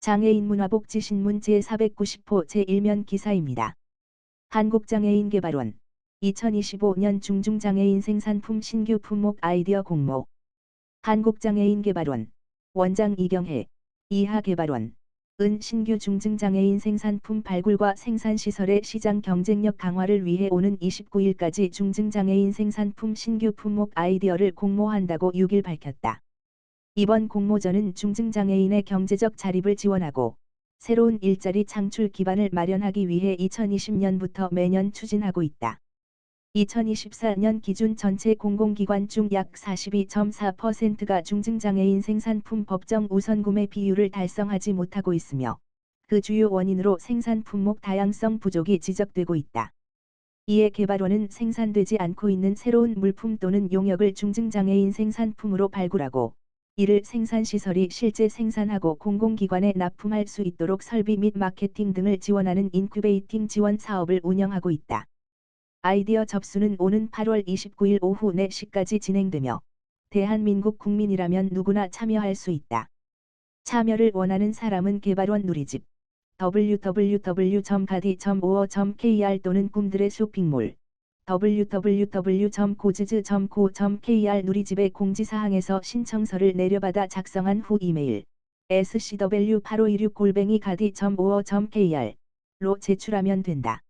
장애인 문화복지신문 제490호 제1면 기사입니다. 한국장애인개발원 2025년 중증장애인 생산품 신규 품목 아이디어 공모. 한국장애인개발원 원장 이경혜 이하개발원 은 신규 중증장애인 생산품 발굴과 생산시설의 시장 경쟁력 강화를 위해 오는 29일까지 중증장애인 생산품 신규 품목 아이디어를 공모한다고 6일 밝혔다. 이번 공모전은 중증장애인의 경제적 자립을 지원하고 새로운 일자리 창출 기반을 마련하기 위해 2020년부터 매년 추진하고 있다. 2024년 기준 전체 공공기관 중 약 42.4%가 중증장애인 생산품 법정 우선구매 비율을 달성하지 못하고 있으며 그 주요 원인으로 생산 품목 다양성 부족이 지적되고 있다. 이에 개발원은 생산되지 않고 있는 새로운 물품 또는 용역을 중증장애인 생산품으로 발굴하고 이를 생산시설이 실제 생산하고 공공기관에 납품할 수 있도록 설비 및 마케팅 등을 지원하는 인큐베이팅 지원 사업을 운영하고 있다. 아이디어 접수는 오는 8월 29일 오후 4시까지 진행되며 대한민국 국민이라면 누구나 참여할 수 있다. 참여를 원하는 사람은 개발원 누리집 www.gadi.or.kr 또는 꿈들의 쇼핑몰 www.고즈즈.co.kr 누리집의 공지사항에서 신청서를 내려받아 작성한 후 이메일 scw8516@gadi.or.kr로 제출하면 된다.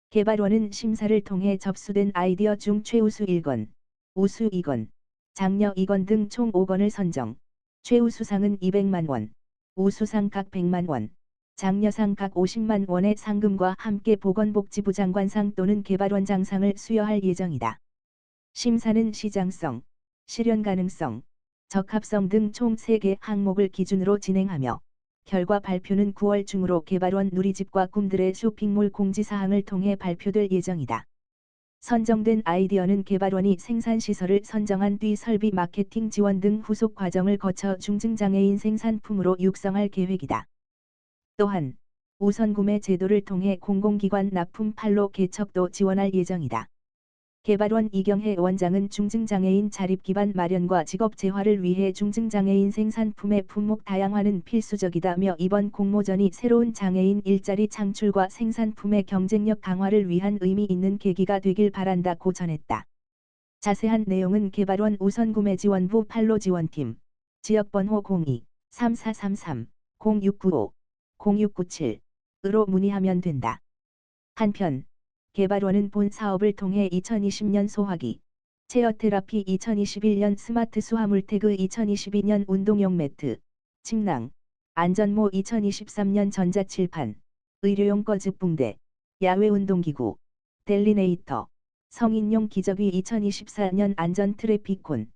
개발원은 심사를 통해 접수된 아이디어 중 최우수 1건, 우수 2건, 장려 2건 등 총 5건을 선정, 최우수상은 200만 원, 우수상 각 100만 원, 장려상 각 50만 원의 상금과 함께 보건복지부 장관상 또는 개발원장상을 수여할 예정이다. 심사는 시장성, 실현 가능성, 적합성 등 총 3개 항목을 기준으로 진행하며 결과 발표는 9월 중으로 개발원 누리집과 꿈들의 쇼핑몰 공지사항을 통해 발표될 예정이다. 선정된 아이디어는 개발원이 생산시설을 선정한 뒤 설비 마케팅 지원 등 후속 과정을 거쳐 중증장애인 생산품으로 육성할 계획이다. 또한 우선구매 제도를 통해 공공기관 납품 판로 개척도 지원할 예정이다. 개발원 이경혜 원장은 중증장애인 자립기반 마련과 직업 재활을 위해 중증장애인 생산품의 품목 다양화는 필수적이다며 이번 공모전이 새로운 장애인 일자리 창출과 생산품의 경쟁력 강화를 위한 의미 있는 계기가 되길 바란다고 전했다. 자세한 내용은 개발원 우선구매지원부 판로지원팀 지역번호 02-3433-0695-0697으로 문의하면 된다. 한편 개발원은 본 사업을 통해 2020년 소화기, 체어테라피 2021년 스마트 수화물 태그 2022년 운동용 매트, 침낭, 안전모 2023년 전자칠판, 의료용 꺼즈붕대, 야외 운동기구, 델리네이터, 성인용 기저귀 2024년 안전 트래피콘,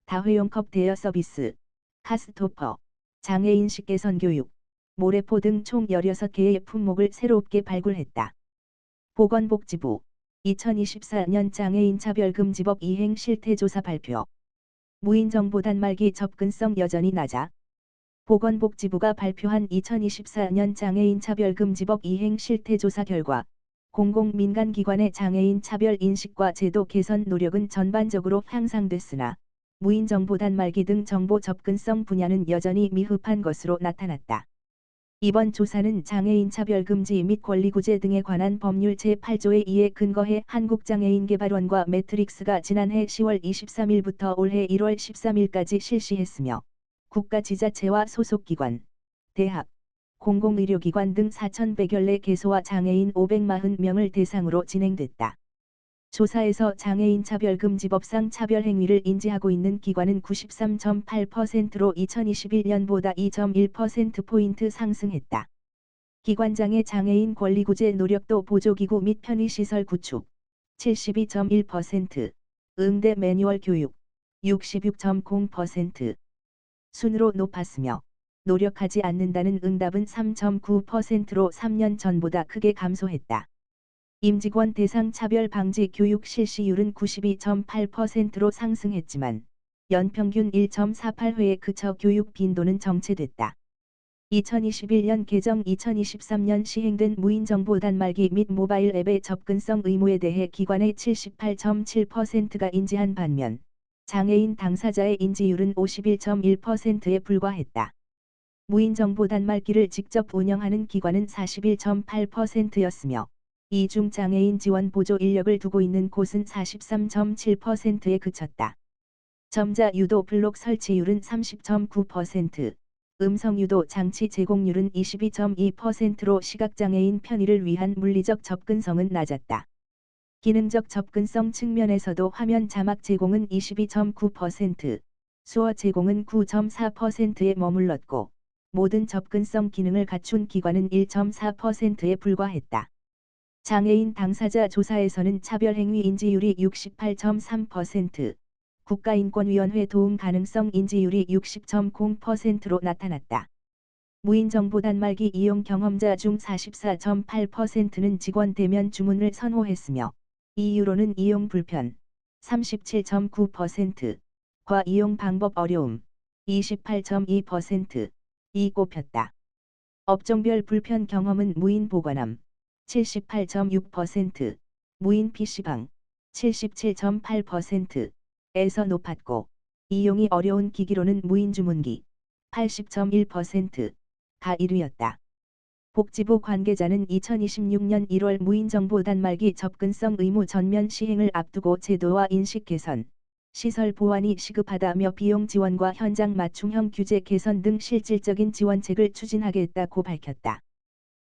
다회용 컵 대여 서비스, 카스토퍼, 장애인 식개선 교육, 모래포 등 총 16개의 품목을 새롭게 발굴했다. 보건복지부 2024년 장애인 차별금지법 이행 실태조사 발표. 무인정보 단말기 접근성 여전히 낮아. 보건복지부가 발표한 2024년 장애인 차별금지법 이행 실태조사 결과 공공민간기관의 장애인 차별 인식과 제도 개선 노력은 전반적으로 향상됐으나 무인정보 단말기 등 정보 접근성 분야는 여전히 미흡한 것으로 나타났다. 이번 조사는 장애인 차별금지 및 권리구제 등에 관한 법률 제8조에 의해 근거해 한국장애인개발원과 매트릭스가 지난해 10월 23일부터 올해 1월 13일까지 실시했으며 국가지자체와 소속기관, 대학, 공공의료기관 등 4,100여례 개소와 장애인 540명을 대상으로 진행됐다. 조사에서 장애인 차별금지법상 차별행위를 인지하고 있는 기관은 93.8%로 2021년보다 2.1%포인트 상승했다. 기관장의 장애인 권리구제 노력도 보조기구 및 편의시설 구축 72.1%, 응대 매뉴얼 교육 66.0%, 순으로 높았으며 노력하지 않는다는 응답은 3.9%로 3년 전보다 크게 감소했다. 임직원 대상 차별 방지 교육 실시율은 92.8%로 상승했지만 연평균 1.48회에 그쳐 교육 빈도는 정체됐다. 2021년 개정 2023년 시행된 무인정보 단말기 및 모바일 앱의 접근성 의무에 대해 기관의 78.7%가 인지한 반면 장애인 당사자의 인지율은 51.1%에 불과했다. 무인 정보 단말기를 직접 운영하는 기관은 41.8%였으며 이 중 장애인 지원 보조 인력을 두고 있는 곳은 43.7%에 그쳤다. 점자 유도 블록 설치율은 30.9%, 음성 유도 장치 제공률은 22.2%로 시각장애인 편의를 위한 물리적 접근성은 낮았다. 기능적 접근성 측면에서도 화면 자막 제공은 22.9%, 수어 제공은 9.4%에 머물렀고, 모든 접근성 기능을 갖춘 기관은 1.4%에 불과했다. 장애인 당사자 조사에서는 차별행위 인지율이 68.3%, 국가인권위원회 도움 가능성 인지율이 60.0%로 나타났다. 무인 정보 단말기 이용 경험자 중 44.8%는 직원 대면 주문을 선호했으며, 이유로는 이용 불편, 37.9%과 이용 방법 어려움, 28.2%이 꼽혔다. 업종별 불편 경험은 무인 보관함, 78.6%, 무인 PC방, 77.8%에서 높았고, 이용이 어려운 기기로는 무인 주문기, 80.1%가 1위였다. 복지부 관계자는 2026년 1월 무인 정보 단말기 접근성 의무 전면 시행을 앞두고 제도와 인식 개선, 시설 보완이 시급하다며 비용 지원과 현장 맞춤형 규제 개선 등 실질적인 지원책을 추진하겠다고 밝혔다.